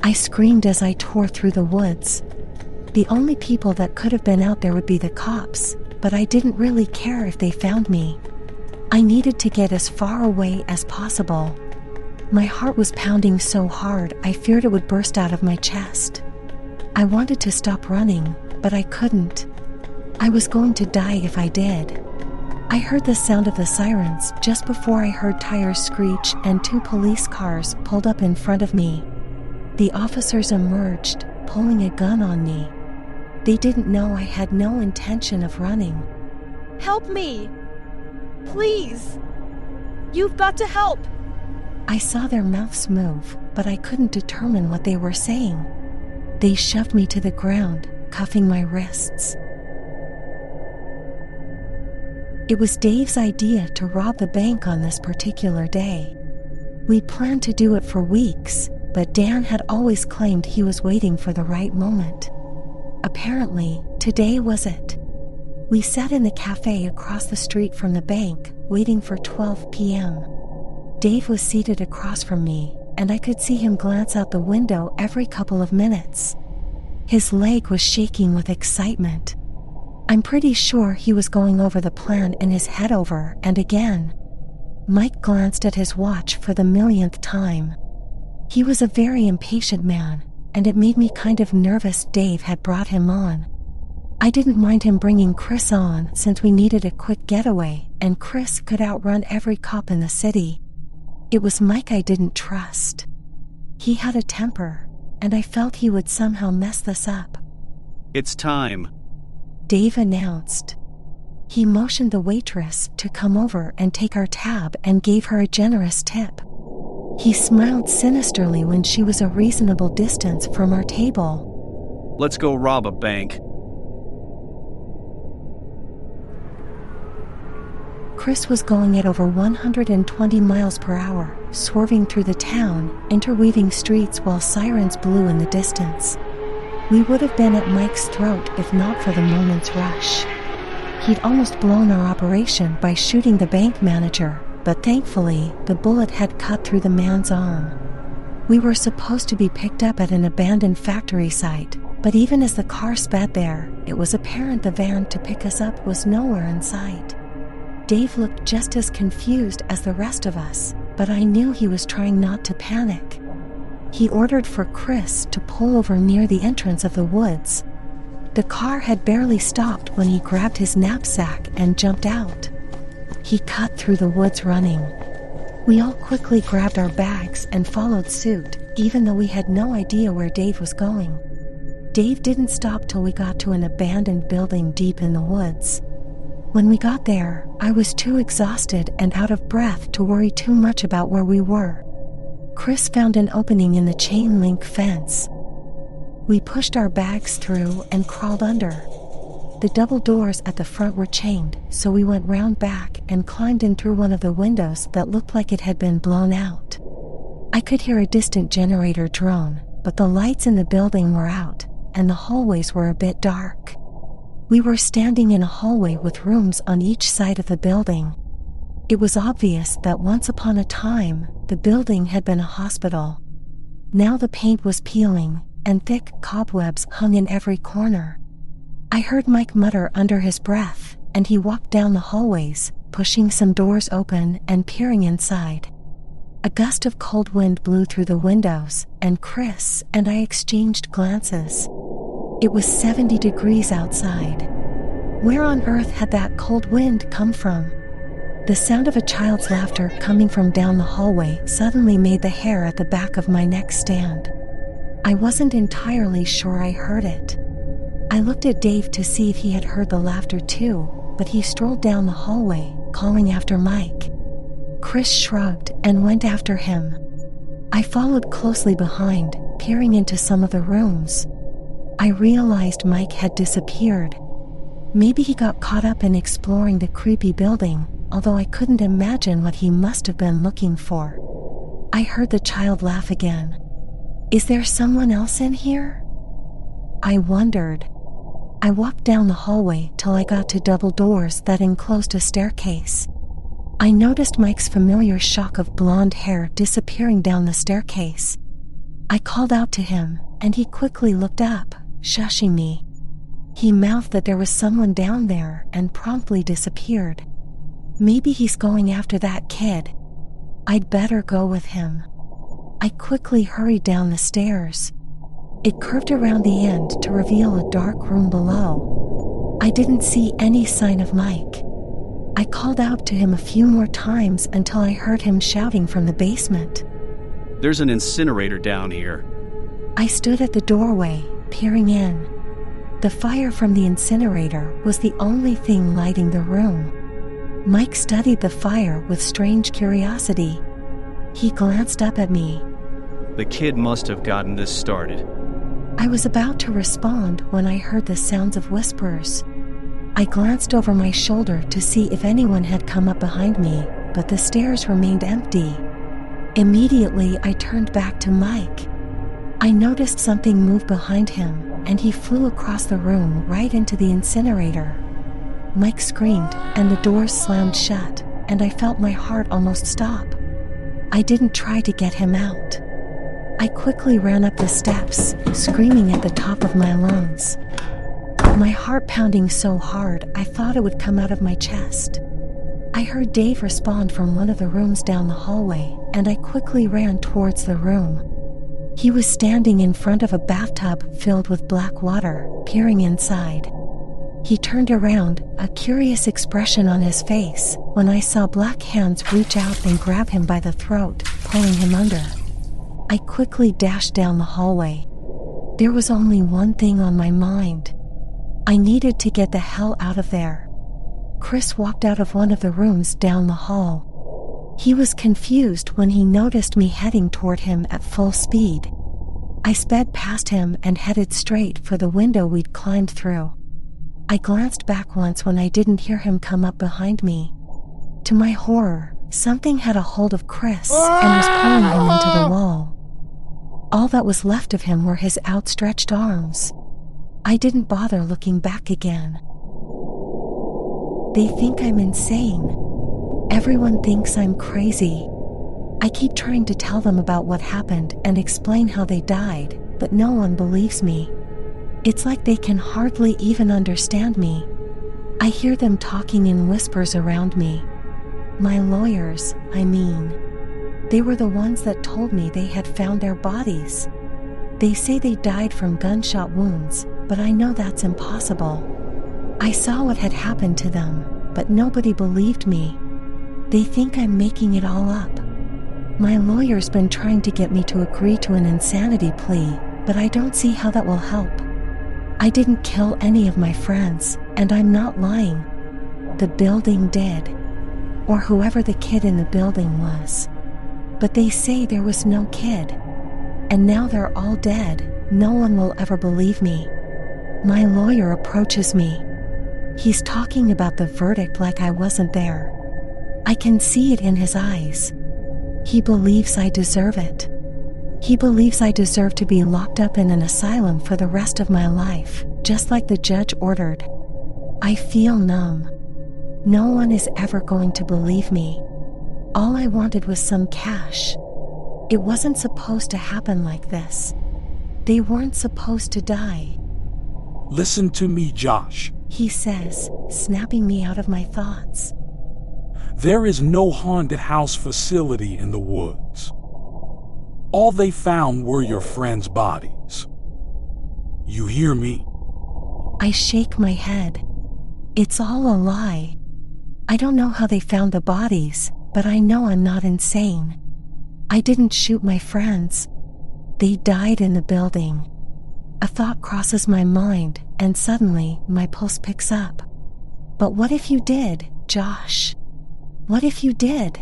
I screamed as I tore through the woods. The only people that could have been out there would be the cops, but I didn't really care if they found me. I needed to get as far away as possible. My heart was pounding so hard I feared it would burst out of my chest. I wanted to stop running, but I couldn't. I was going to die if I did. I heard the sound of the sirens just before I heard tires screech and 2 police cars pulled up in front of me. The officers emerged, pulling a gun on me. They didn't know I had no intention of running. Help me! Please! You've got to help! I saw their mouths move, but I couldn't determine what they were saying. They shoved me to the ground, cuffing my wrists. It was Dave's idea to rob the bank on this particular day. We planned to do it for weeks, but Dan had always claimed he was waiting for the right moment. Apparently, today was it. We sat in the cafe across the street from the bank, waiting for 12 p.m. Dave was seated across from me, and I could see him glance out the window every couple of minutes. His leg was shaking with excitement. I'm pretty sure he was going over the plan in his head over and again. Mike glanced at his watch for the millionth time. He was a very impatient man, and it made me kind of nervous Dave had brought him on. I didn't mind him bringing Chris on since we needed a quick getaway, and Chris could outrun every cop in the city. It was Mike I didn't trust. He had a temper, and I felt he would somehow mess this up. It's time, Dave announced. He motioned the waitress to come over and take our tab and gave her a generous tip. He smiled sinisterly when she was a reasonable distance from our table. Let's go rob a bank. Chris was going at over 120 miles per hour, swerving through the town, interweaving streets while sirens blew in the distance. We would have been at Mike's throat if not for the moment's rush. He'd almost blown our operation by shooting the bank manager, but thankfully, the bullet had cut through the man's arm. We were supposed to be picked up at an abandoned factory site, but even as the car sped there, it was apparent the van to pick us up was nowhere in sight. Dave looked just as confused as the rest of us, but I knew he was trying not to panic. He ordered for Chris to pull over near the entrance of the woods. The car had barely stopped when he grabbed his knapsack and jumped out. He cut through the woods running. We all quickly grabbed our bags and followed suit, even though we had no idea where Dave was going. Dave didn't stop till we got to an abandoned building deep in the woods. When we got there, I was too exhausted and out of breath to worry too much about where we were. Chris found an opening in the chain link fence. We pushed our bags through and crawled under. The double doors at the front were chained, so we went round back and climbed in through one of the windows that looked like it had been blown out. I could hear a distant generator drone, but the lights in the building were out, and the hallways were a bit dark. We were standing in a hallway with rooms on each side of the building. It was obvious that once upon a time, the building had been a hospital. Now the paint was peeling, and thick cobwebs hung in every corner. I heard Mike mutter under his breath, and he walked down the hallways, pushing some doors open and peering inside. A gust of cold wind blew through the windows, and Chris and I exchanged glances. It was 70 degrees outside. Where on earth had that cold wind come from? The sound of a child's laughter coming from down the hallway suddenly made the hair at the back of my neck stand. I wasn't entirely sure I heard it. I looked at Dave to see if he had heard the laughter too, but he strolled down the hallway, calling after Mike. Chris shrugged and went after him. I followed closely behind, peering into some of the rooms. I realized Mike had disappeared. Maybe he got caught up in exploring the creepy building, although I couldn't imagine what he must have been looking for. I heard the child laugh again. Is there someone else in here? I wondered. I walked down the hallway till I got to double doors that enclosed a staircase. I noticed Mike's familiar shock of blonde hair disappearing down the staircase. I called out to him, and he quickly looked up, shushing me. He mouthed that there was someone down there and promptly disappeared. Maybe he's going after that kid. I'd better go with him. I quickly hurried down the stairs. It curved around the end to reveal a dark room below. I didn't see any sign of Mike. I called out to him a few more times until I heard him shouting from the basement. There's an incinerator down here. I stood at the doorway, peering in. The fire from the incinerator was the only thing lighting the room. Mike studied the fire with strange curiosity. He glanced up at me. The kid must have gotten this started. I was about to respond when I heard the sounds of whispers. I glanced over my shoulder to see if anyone had come up behind me, but the stairs remained empty. Immediately, I turned back to Mike. I noticed something move behind him, and he flew across the room right into the incinerator. Mike screamed, and the doors slammed shut, and I felt my heart almost stop. I didn't try to get him out. I quickly ran up the steps, screaming at the top of my lungs. My heart pounding so hard I thought it would come out of my chest. I heard Dave respond from one of the rooms down the hallway, and I quickly ran towards the room. He was standing in front of a bathtub filled with black water, peering inside. He turned around, a curious expression on his face, when I saw black hands reach out and grab him by the throat, pulling him under. I quickly dashed down the hallway. There was only one thing on my mind. I needed to get the hell out of there. Chris walked out of one of the rooms down the hall. He was confused when he noticed me heading toward him at full speed. I sped past him and headed straight for the window we'd climbed through. I glanced back once when I didn't hear him come up behind me. To my horror, something had a hold of Chris and was pulling him into the wall. All that was left of him were his outstretched arms. I didn't bother looking back again. They think I'm insane. Everyone thinks I'm crazy. I keep trying to tell them about what happened and explain how they died, but no one believes me. It's like they can hardly even understand me. I hear them talking in whispers around me. My lawyers, I mean. They were the ones that told me they had found their bodies. They say they died from gunshot wounds, but I know that's impossible. I saw what had happened to them, but nobody believed me. They think I'm making it all up. My lawyer's been trying to get me to agree to an insanity plea, but I don't see how that will help. I didn't kill any of my friends, and I'm not lying. The building did. Or whoever the kid in the building was. But they say there was no kid. And now they're all dead. No one will ever believe me. My lawyer approaches me. He's talking about the verdict like I wasn't there. I can see it in his eyes. He believes I deserve it. He believes I deserve to be locked up in an asylum for the rest of my life, just like the judge ordered. I feel numb. No one is ever going to believe me. All I wanted was some cash. It wasn't supposed to happen like this. They weren't supposed to die. Listen to me, Josh, he says, snapping me out of my thoughts. There is no haunted house facility in the woods. All they found were your friends' bodies. You hear me? I shake my head. It's all a lie. I don't know how they found the bodies, but I know I'm not insane. I didn't shoot my friends. They died in the building. A thought crosses my mind, and suddenly my pulse picks up. But what if you did, Josh? What if you did?